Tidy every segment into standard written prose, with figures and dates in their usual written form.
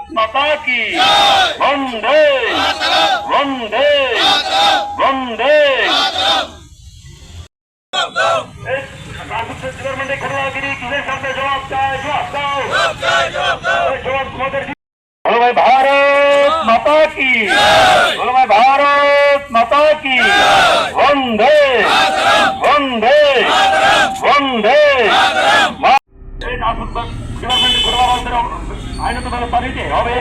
মাতা কি বন্দে বন্দে বন্দে ডিপার্টমেন্টে ঘটনাগিরি কিসের সামনে জবাব চায় জবাব দাও জবাব তোমাদের বলো ভাই ভারত মাতা কি বলো ভাই ভারত মাতা কি বন্দে বন্দে বন্দে ডিপার্টমেন্টে ঘটনা আইনত ব্যবস্থা নিতে হবে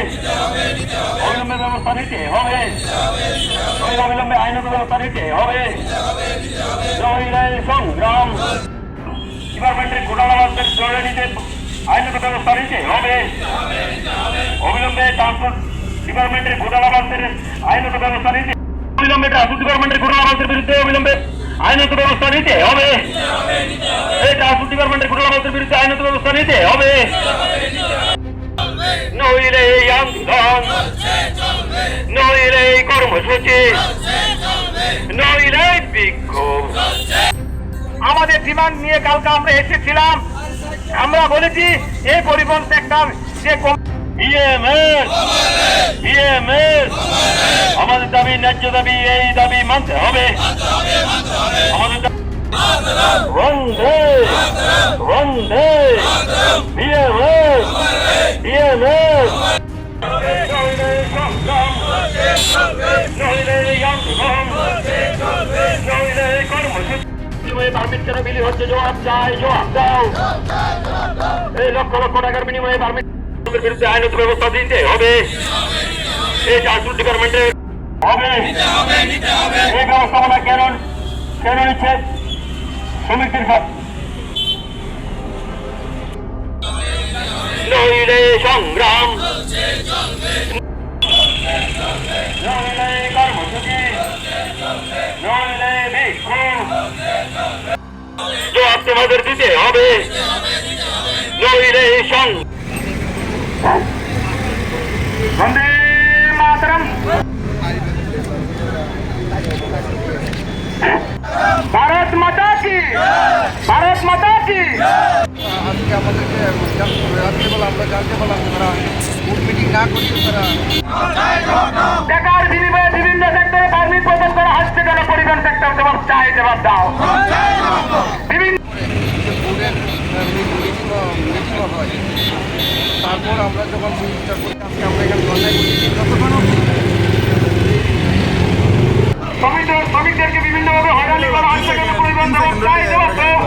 অবিলম্বে ব্যবস্থা নিতে হবে অবিলম্বে আইনত ব্যবস্থা নিতে হবে সংগ্রাম ডিপার্টমেন্টের ঘোটালাবাজদের জড়িয়ে নিতে আইনত ব্যবস্থা নিতে হবে অবিলম্বে ট্রান্সপোর্ট ডিপার্টমেন্টের ঘোটালাবাজদের আইনত ব্যবস্থা নিতে অবিলম্বে ট্রান্সপোর্ট ডিপার্টমেন্টের ঘোটালাবাজদের বিরুদ্ধে অবিলম্বে আইনত ব্যবস্থা নিতে হবে এই ট্রান্সপোর্ট ডিপার্টমেন্টের ঘোটালাবাজদের বিরুদ্ধে আইনত ব্যবস্থা নিতে হবে নইলে এই আন্দোলন নইলে এই কর্মসূচি নইলে বিক্ষোভ আমাদের ডিমান্ড নিয়ে কালকে আমরা এসেছিলাম আমরা বলেছি এই পরিবহন সেক্টর যে আমাদের দাবি ন্যায্য দাবি এই দাবি মানতে হবে আমাদের বন্দে বন্দে পারমিট কেন বিলি হচ্ছে জবাব চাই জবাব দাও এই লক্ষ লক্ষ টাকার বিনিময়ে পারমিট বিরুদ্ধে আইনত ব্যবস্থা দিতে হবে এই ট্রান্সপোর্ট ডিপার্টমেন্টের হবে এই ব্যবস্থাপনা কেন কেন নিচ্ছে শ্রমিকদের সাথে নইলে সংগ্রাম নইলে কর্মসূচি নইলে বিক্ষোভ জবাব তোমাদের দিতে হবে নইলে বন্দে মাতরম ভারত মাতা কি ভারত মাতা কি আজকে আমাদেরকে রাত্রিবেলা আমরা জানতে পারলাম তারা গ্রুপ মিটিং না করছে তারা টাকার বিনিময়ে বিভিন্ন সেক্টরে পারমিট প্রদান করা হচ্ছে কেন পরিবহন সেক্টর জবাব চাই জবাব দাও বিভিন্ন মিটিং হয় তারপর আমরা যখন মিটিংটা করি আজকে আমরা এখানে ধর্নায় শ্রমিকদেরকে বিভিন্নভাবে হয়রানি করা হচ্ছে কেন পরিবহন জবাব চাই জবাব দাও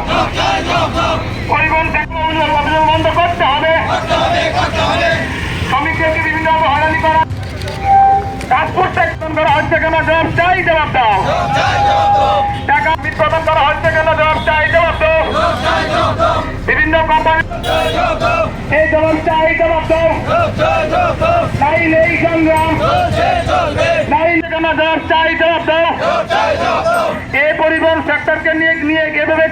পরিবহন সেক্টর অভিযোগ বন্ধ করতে হবে শ্রমিকদেরকে বিভিন্নভাবে হয়রানি করা ট্রান্সপোর্ট সেক্টর করা হচ্ছে কেন জবাব চাই জবাব দাও টাকা প্রদান করা হচ্ছে কেন জবাব চাই জবাব দাও বিভিন্ন কোম্পানি এই জবাব চাই জবাব দাও নাই নেই সংগ্রাম নাই কেন জবাব চাই জবাব দাও এই পরিবহন সেক্টরকে নিয়ে এভাবে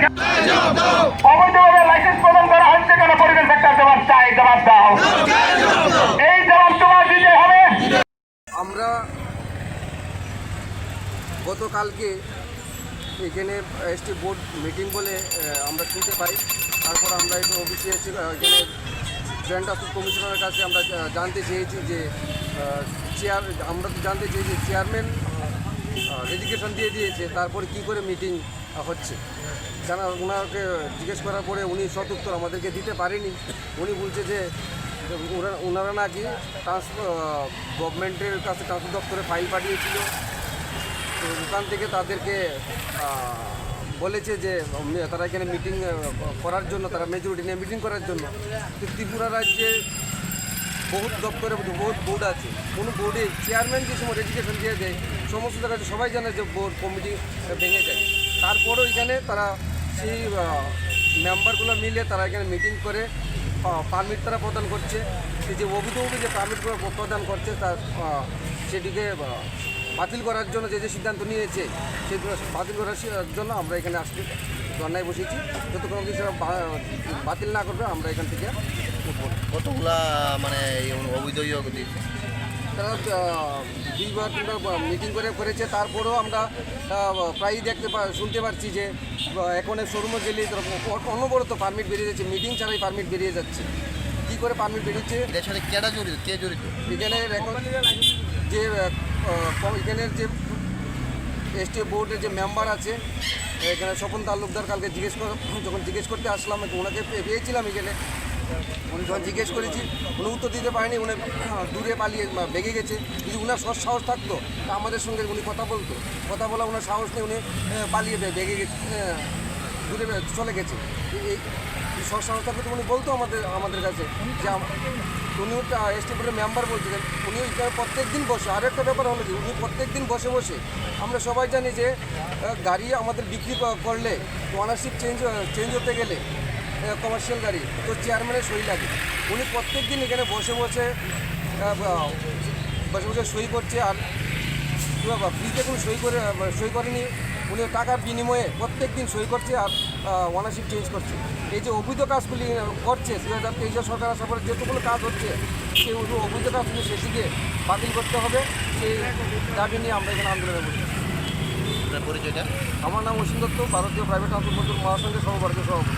অবৈধভাবে লাইসেন্স প্রদান করা হচ্ছে কেন পরিবহন সেক্টর জবাব চাই জবাব দাও এই জবাব তোমার দিতে হবে আমরা গতকালকে এখানে এসটি বোর্ড মিটিং বলে আমরা শুনতে পাই তারপর আমরা একটু অফিসে এসে এখানে জয়েন্ট ট্রান্সপোর্ট কমিশনারের কাছে আমরা জানতে চেয়েছি যে আমরা তো জানতে চেয়েছি চেয়ারম্যান রেজিগনেশন দিয়ে দিয়েছে তারপরে কি করে মিটিং হচ্ছে ওনাকে জিজ্ঞেস করার পরে উনি সদুত্তর আমাদেরকে দিতে পারেনি উনি বলছে যে ওনারা নাকি গভর্নমেন্টের কাছে ট্রান্সপোর্ট দপ্তরে ফাইল পাঠিয়েছিল তো ওখান থেকে তাদেরকে বলেছে যে তারা এখানে মিটিং করার জন্য তারা মেজরিটি নিয়ে মিটিং করার জন্য ত্রিপুরা রাজ্যে বহুত দপ্তরে বহুত বোর্ড আছে কোনো বোর্ডে চেয়ারম্যান যে সময় রেজিগনেশন দিয়ে দেয় সমস্ত জায়গায় সবাই জানে যে বোর্ড কমিটি ভেঙে যায় তারপরেও এখানে তারা সেই মেম্বারগুলো মিলে তারা এখানে মিটিং করে পারমিট তারা প্রদান করছে যে অভিযোগে যে পারমিটগুলো প্রদান করছে তার সেটিকে বাতিল করার জন্য যে সিদ্ধান্ত নিয়েছে সেগুলো বাতিল করার জন্য আমরা এখানে আসতে ধর্নায় বসেছি যতক্ষণ কিছু বাতিল না করবে আমরা এখান থেকে কতগুলা মানে অবৈধ তারা দুইবার তিনবার মিটিং করেছে তারপরেও আমরা প্রায়ই শুনতে পারছি যে এখন শোরুমে গেলে অনবরত পারমিট বেরিয়ে যাচ্ছে মিটিং ছাড়াই পারমিট বেরিয়ে যাচ্ছে কী করে পারমিট বেরিয়েছে। এটার সাথে কেটা জড়িত, কে জড়িত? এখানের এখন যে এখানের যে এসটি বোর্ডের যে মেম্বার আছে এখানে স্বপন তালুকদার, কালকে যখন জিজ্ঞেস করতে আসলাম ওনাকে পেয়েছিলাম এখানে, উনি যখন জিজ্ঞেস করেছি উনি উত্তর দিতে পারেনি, উনি দূরে পালিয়ে বেগে গেছে। যদি উনার সাহস থাকতো তা আমাদের সঙ্গে উনি কথা বলতো, কথা বলা ওনার সাহস নেই, উনি পালিয়ে বেগে গেছে, দূরে চলে গেছে। এই সাহস থাকলে তো উনি বলতো আমাদের কাছে যে উনিও এসটি বোর্ডের মেম্বার বলছিলেন, উনি প্রত্যেক দিন বসে। আর একটা ব্যাপার হলো যে উনি প্রত্যেক দিন বসে আমরা সবাই জানি যে গাড়ি আমাদের বিক্রি করলে ওনারশিপ চেঞ্জ হতে গেলে কমার্শিয়াল গাড়ি তো চেয়ারম্যানের সই লাগে। উনি প্রত্যেক দিন এখানে বসে সই করছে, আর ফ্রিতে কোনো সই করেনি, উনি টাকার বিনিময়ে প্রত্যেক দিন সই করছে আর ওনারশিপ চেঞ্জ করছে। এই যে অবৈধ কাজগুলি করছে 2023 সরকার আসার পরে যেটুকুলো কাজ হচ্ছে সেই অবৈধ কাজগুলি সেটিকে বাতিল করতে হবে, সেই দাবি নিয়ে আমরা এখানে আন্দোলনে বসি। আপনার পরিচয়টা? আমার নাম অসীম দত্ত, ভারতীয় প্রাইভেট ট্রান্সপোর্ট মজদুর মহাসংঘের সর্বভারতীয় সভাপতি।